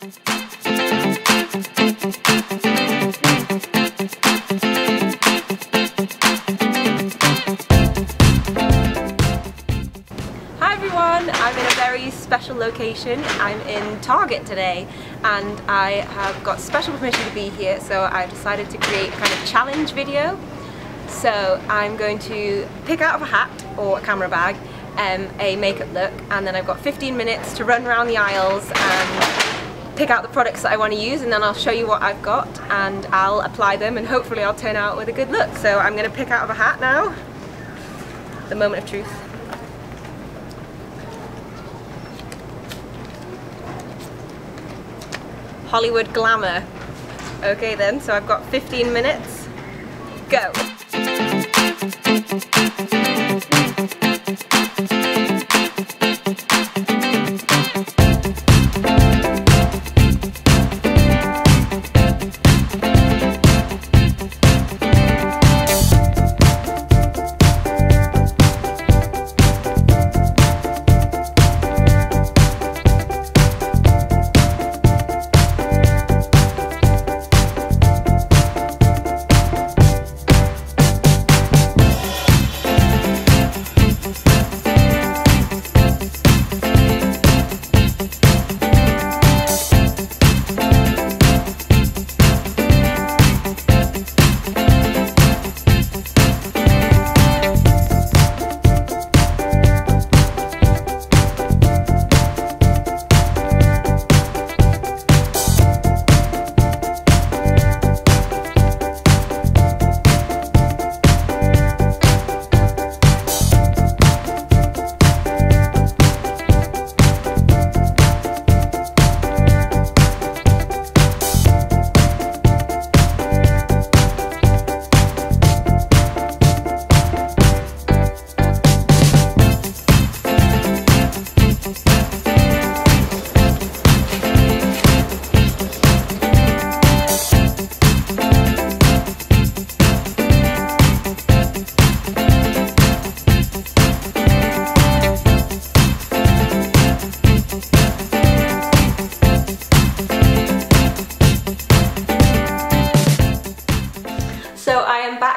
I'm in a very special location. I'm in Target today and I have got special permission to be here, so I've decided to create a kind of challenge video. So I'm going to pick out of a hat or a camera bag a makeup look, and then I've got 15 minutes to run around the aisles and pick out the products that I want to use, and then I'll show you what I've got and I'll apply them and hopefully I'll turn out with a good look. So I'm going to pick out of a hat now. The moment of truth. Hollywood Glamour. Okay then, so I've got 15 minutes. Go!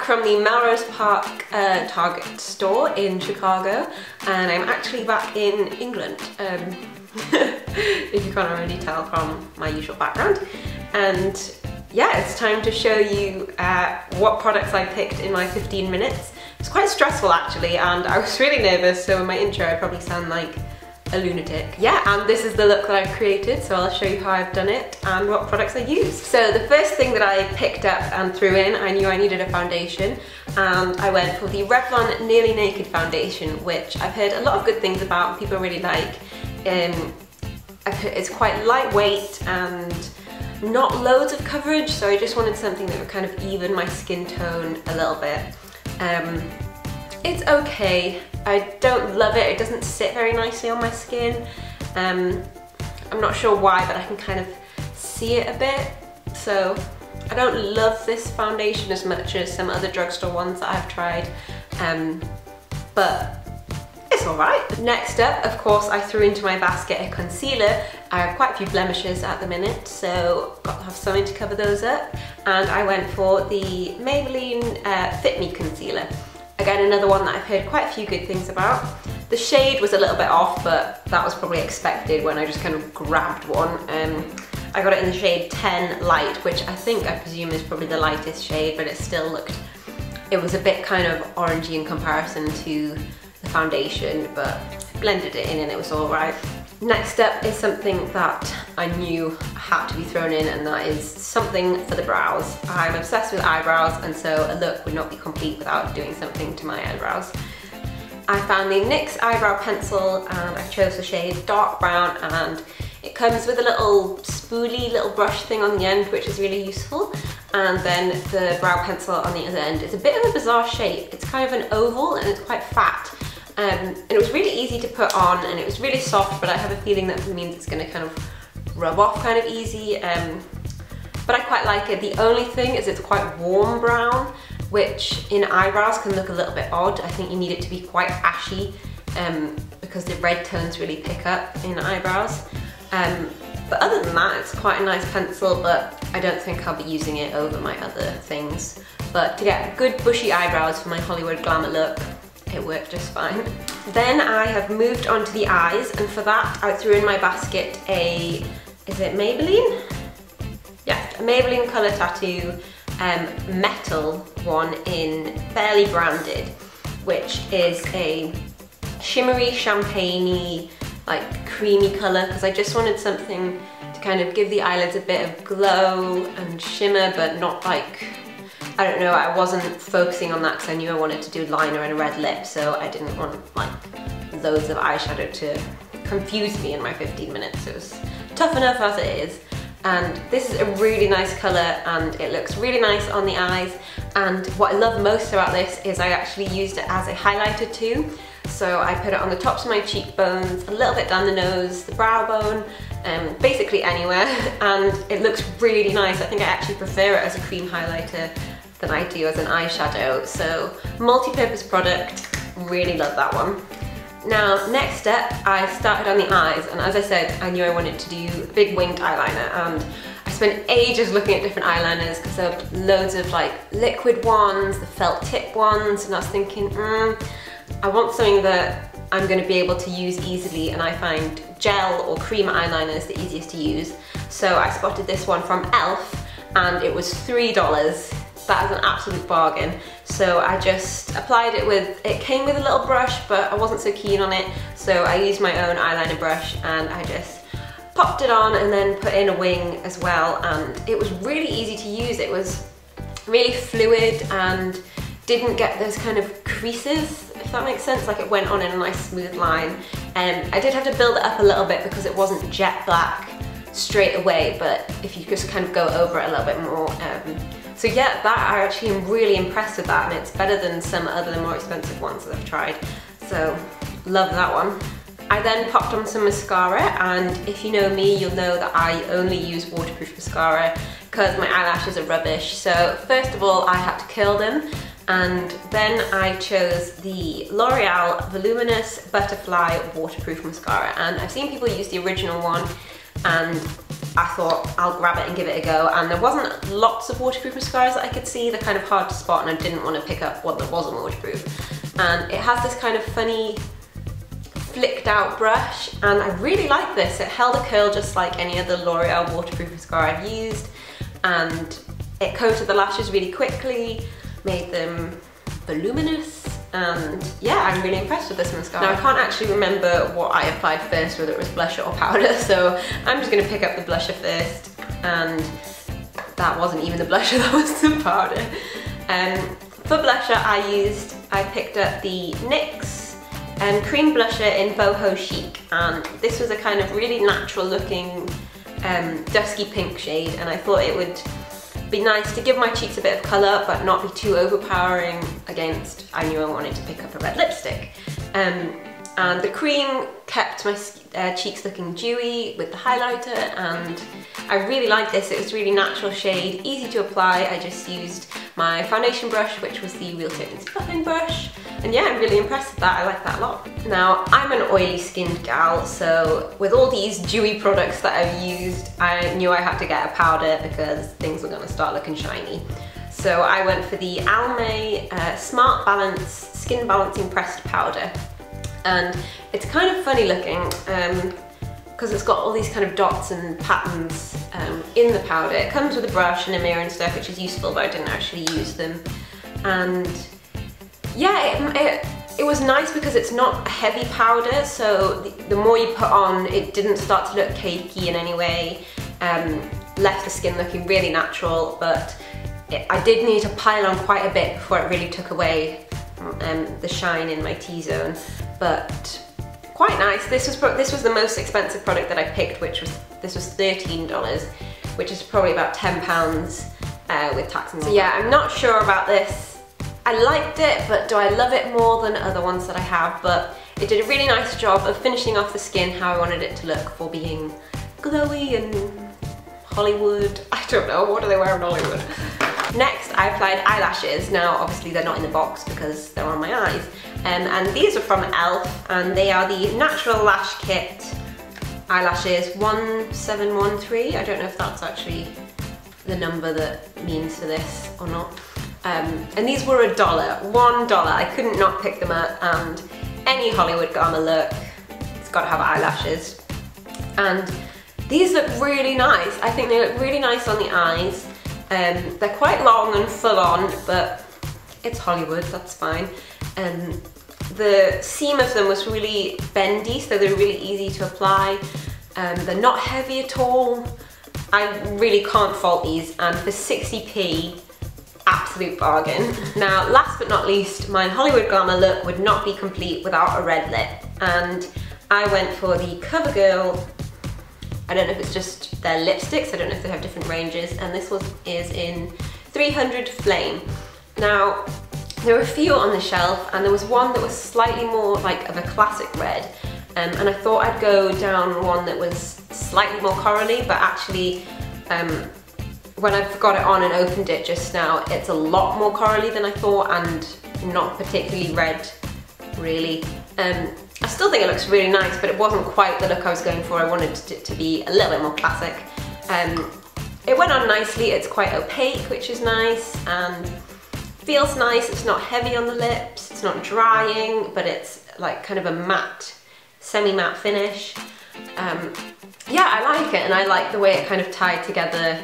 From the Melrose Park Target store in Chicago, and I'm actually back in England, if you can't already tell from my usual background. And yeah, it's time to show you what products I picked in my 15 minutes. It's quite stressful actually, and I was really nervous, so in my intro I probably sound like a lunatic. Yeah, and this is the look that I've created, so I'll show you how I've done it and what products I used. So the first thing that I picked up and threw in, I knew I needed a foundation, and I went for the Revlon Nearly Naked foundation, which I've heard a lot of good things about, people really like. It's quite lightweight and not loads of coverage, so I just wanted something that would kind of even my skin tone a little bit. It's okay. I don't love it. It doesn't sit very nicely on my skin. I'm not sure why, but I can kind of see it a bit. So I don't love this foundation as much as some other drugstore ones that I've tried, but it's alright. Next up, of course, I threw into my basket a concealer. I have quite a few blemishes at the minute, so got to have something to cover those up. And I went for the Maybelline Fit Me concealer. Again, another one that I've heard quite a few good things about. The shade was a little bit off, but that was probably expected when I just kind of grabbed one. I got it in the shade 10 Light, which I presume is probably the lightest shade, but it still looked, it was a bit kind of orangey in comparison to the foundation, but blended it in and it was all right. Next up is something that I knew had to be thrown in, and that is something for the brows. I'm obsessed with eyebrows, and so a look would not be complete without doing something to my eyebrows. I found the NYX eyebrow pencil, and I chose the shade dark brown, and it comes with a little spoolie little brush thing on the end, which is really useful. And then the brow pencil on the other end is a bit of a bizarre shape. It's kind of an oval and it's quite fat. And it was really easy to put on, and it was really soft, but I have a feeling that means it's going to kind of rub off kind of easy. But I quite like it. The only thing is it's quite warm brown, which in eyebrows can look a little bit odd. I think you need it to be quite ashy because the red tones really pick up in eyebrows. But other than that, it's quite a nice pencil, but I don't think I'll be using it over my other things. But to get good bushy eyebrows for my Hollywood Glamour look, it worked just fine. Then I have moved on to the eyes, and for that I threw in my basket a, is it Maybelline? Yeah, a Maybelline Colour Tattoo metal one in Barely Branded, which is a shimmery, champagne-y, like creamy colour, because I just wanted something to kind of give the eyelids a bit of glow and shimmer, but not like, I don't know, I wasn't focusing on that because I knew I wanted to do liner and a red lip, so I didn't want like loads of eyeshadow to confuse me in my 15 minutes. It was tough enough as it is. And this is a really nice colour and it looks really nice on the eyes. And what I love most about this is I actually used it as a highlighter too. So I put it on the tops of my cheekbones, a little bit down the nose, the brow bone, basically anywhere, and it looks really nice. I think I actually prefer it as a cream highlighter than I do as an eyeshadow. So multi-purpose product, really love that one. Now, next step, I started on the eyes, and as I said, I knew I wanted to do a big winged eyeliner, and I spent ages looking at different eyeliners because there were loads of like liquid ones, the felt tip ones, and I was thinking, I want something that I'm going to be able to use easily, and I find gel or cream eyeliner the easiest to use. So I spotted this one from e.l.f. and it was $3. That is an absolute bargain. So I just applied it with, it came with a little brush, but I wasn't so keen on it. So I used my own eyeliner brush and I just popped it on and then put in a wing as well. And it was really easy to use. It was really fluid and didn't get those kind of creases, if that makes sense. Like it went on in a nice smooth line. And I did have to build it up a little bit because it wasn't jet black straight away, but if you just kind of go over it a little bit more. So yeah, that I actually am really impressed with that, and it's better than some other more expensive ones that I've tried. So love that one. I then popped on some mascara, and if you know me, you'll know that I only use waterproof mascara because my eyelashes are rubbish. So first of all, I had to curl them, and then I chose the L'Oreal Voluminous Butterfly Waterproof Mascara, and I've seen people use the original one, and I thought I'll grab it and give it a go. And there wasn't lots of waterproof mascaras that I could see. They're kind of hard to spot, and I didn't want to pick up one that wasn't waterproof. And it has this kind of funny flicked out brush, and I really like this. It held a curl just like any other L'Oreal waterproof mascara I've used, and it coated the lashes really quickly, made them voluminous, and yeah, I'm really impressed with this mascara. Now I can't actually remember what I applied first, whether it was blusher or powder, so I'm just going to pick up the blusher first, and that wasn't even the blusher, that was the powder. For blusher I picked up the NYX cream blusher in Boho Chic, and this was a kind of really natural looking dusky pink shade, and I thought it would be nice to give my cheeks a bit of colour but not be too overpowering against, I knew I wanted to pick up a red lipstick. And the cream kept my cheeks looking dewy with the highlighter, and I really like this. It was a really natural shade, easy to apply. I just used my foundation brush, which was the Real Techniques buffing brush, and yeah, I'm really impressed with that. I like that a lot. Now, I'm an oily skinned gal, so with all these dewy products that I've used, I knew I had to get a powder because things were gonna start looking shiny. So I went for the Almay Smart Balance Skin Balancing Pressed Powder. And it's kind of funny looking because it's got all these kind of dots and patterns in the powder. It comes with a brush and a mirror and stuff, which is useful, but I didn't actually use them. And yeah, it was nice because it's not a heavy powder, so the more you put on, it didn't start to look cakey in any way, left the skin looking really natural, but I did need to pile on quite a bit before it really took away the shine in my T-zone, but quite nice. This was the most expensive product that I picked, this was $13, which is probably about £10 with tax and all. So yeah, I'm not sure about this. I liked it, but do I love it more than other ones that I have? But it did a really nice job of finishing off the skin how I wanted it to look for being glowy and Hollywood. I don't know, what do they wear in Hollywood? Next, I applied eyelashes. Now, obviously they're not in the box because they're on my eyes. And these are from e.l.f. and they are the Natural Lash Kit eyelashes 1713. I don't know if that's actually the number that means for this or not. And these were $1, $1. I couldn't not pick them up, and any Hollywood Glamour look, it's got to have eyelashes. And these look really nice. I think they look really nice on the eyes. They're quite long and full on, but it's Hollywood, that's fine. The seam of them was really bendy, so they're really easy to apply. They're not heavy at all. I really can't fault these, and for 60p, absolute bargain. Now, last but not least, my Hollywood Glamour look would not be complete without a red lip, and I went for the CoverGirl. I don't know if it's just their lipsticks, I don't know if they have different ranges, and this is in 300 Flame. Now, there were a few on the shelf, and there was one that was slightly more like of a classic red, and I thought I'd go down one that was slightly more corally, but actually when I've got it on and opened it just now, it's a lot more corally than I thought, and not particularly red, really. I still think it looks really nice, but it wasn't quite the look I was going for. I wanted it to be a little bit more classic. It went on nicely. It's quite opaque, which is nice, and feels nice. It's not heavy on the lips, it's not drying, but it's like kind of a matte, semi-matte finish. Yeah, I like it, and I like the way it kind of tied together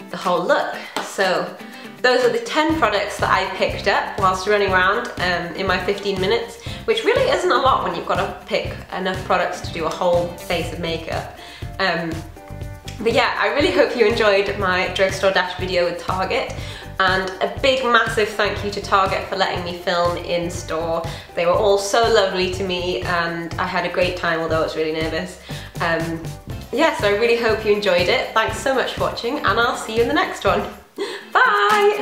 the whole look. So those are the 10 products that I picked up whilst running around in my 15 minutes, which really isn't a lot when you've got to pick enough products to do a whole face of makeup. But yeah, I really hope you enjoyed my drugstore dash video with Target, and a big massive thank you to Target for letting me film in store. They were all so lovely to me, and I had a great time, although I was really nervous. Yeah, so I really hope you enjoyed it. Thanks so much for watching, and I'll see you in the next one. Bye!